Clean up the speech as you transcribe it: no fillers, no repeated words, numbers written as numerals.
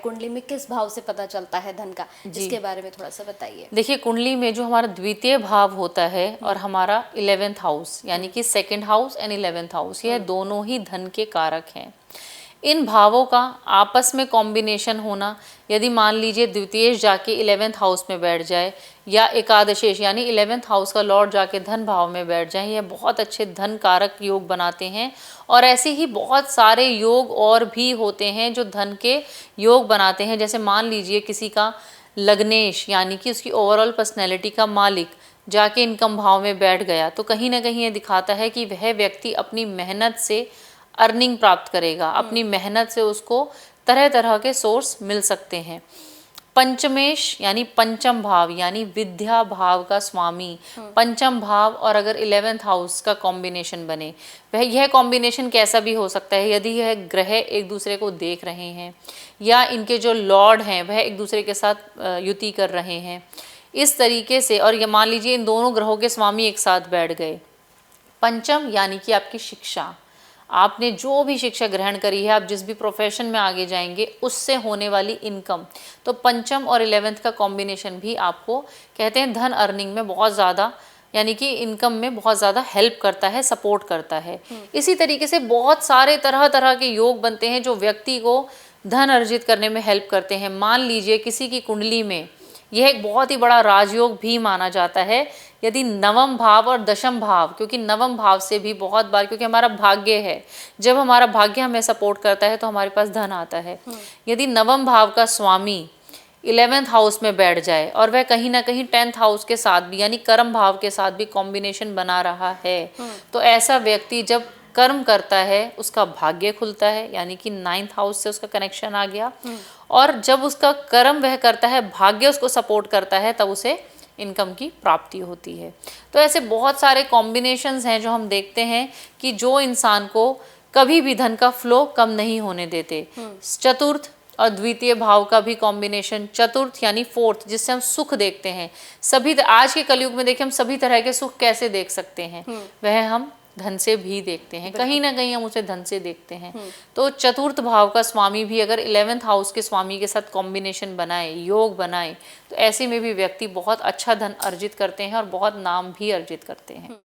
कुंडली में किस भाव से पता चलता है धन का, इसके बारे में थोड़ा सा बताइए। देखिए, कुंडली में जो हमारा द्वितीय भाव होता है और हमारा 11th हाउस, यानी कि second house and 11th house, यह दोनों ही धन के कारक हैं। इन भावों का आपस में कॉम्बिनेशन होना, यदि मान लीजिए द्वितीय जाके 11th हाउस में बैठ जाए या एकादशेश यानी 11th हाउस का लॉर्ड जाके धन भाव में बैठ जाए, यह बहुत अच्छे धन कारक योग बनाते हैं। और ऐसे ही बहुत सारे योग और भी होते हैं जो धन के योग बनाते हैं। जैसे मान लीजिए किसी का लग्नेश यानी कि उसकी ओवरऑल पर्सनैलिटी का मालिक जाके इनकम भाव में बैठ गया, तो कहीं ना कहीं ये दिखाता है कि वह व्यक्ति अपनी मेहनत से अर्निंग प्राप्त करेगा, अपनी मेहनत से उसको तरह तरह के सोर्स मिल सकते हैं। पंचमेश यानी पंचम भाव यानी विद्या भाव का स्वामी, पंचम भाव और अगर 11th हाउस का कॉम्बिनेशन बने, वह यह कॉम्बिनेशन कैसा भी हो सकता है। यदि यह ग्रह एक दूसरे को देख रहे हैं या इनके जो लॉर्ड हैं वह एक दूसरे के साथ युति कर रहे हैं, इस तरीके से, और ये मान लीजिए इन दोनों ग्रहों के स्वामी एक साथ बैठ गए। पंचम यानी कि आपकी शिक्षा, आपने जो भी शिक्षा ग्रहण करी है, आप जिस भी प्रोफेशन में आगे जाएंगे उससे होने वाली इनकम, तो पंचम और 11th का कॉम्बिनेशन भी आपको कहते हैं धन अर्निंग में बहुत ज़्यादा, यानी कि इनकम में बहुत ज़्यादा हेल्प करता है, सपोर्ट करता है। इसी तरीके से बहुत सारे तरह तरह के योग बनते हैं जो व्यक्ति को धन अर्जित करने में हेल्प करते हैं। मान लीजिए किसी की कुंडली में यह एक बहुत ही बड़ा राजयोग भी माना जाता है यदि नवम भाव और दशम भाव, क्योंकि नवम भाव से भी बहुत बार, क्योंकि हमारा भाग्य है, जब हमारा भाग्य हमें सपोर्ट करता है तो हमारे पास धन आता है। यदि नवम भाव का स्वामी 11th हाउस में बैठ जाए और वह कहीं ना कहीं 10th हाउस के साथ भी यानी कर्म भाव के साथ भी कॉम्बिनेशन बना रहा है, तो ऐसा व्यक्ति जब कर्म करता है उसका भाग्य खुलता है, यानी कि 9th हाउस से उसका कनेक्शन आ गया। और जब उसका कर्म वह करता है, भाग्य उसको सपोर्ट करता है, तब उसे इनकम की प्राप्ति होती है। तो ऐसे बहुत सारे कॉम्बिनेशंस हैं जो हम देखते हैं कि जो इंसान को कभी भी धन का फ्लो कम नहीं होने देते। चतुर्थ और द्वितीय भाव का भी कॉम्बिनेशन, चतुर्थ यानी फोर्थ, जिससे हम सुख देखते हैं। सभी आज के कलयुग में देखिए हम सभी तरह के सुख कैसे देख सकते हैं, वह हम धन से भी देखते हैं, कहीं ना कहीं हम उसे धन से देखते हैं। तो चतुर्थ भाव का स्वामी भी अगर 11th हाउस के स्वामी के साथ कॉम्बिनेशन बनाए, योग बनाए, तो ऐसे में भी व्यक्ति बहुत अच्छा धन अर्जित करते हैं और बहुत नाम भी अर्जित करते हैं।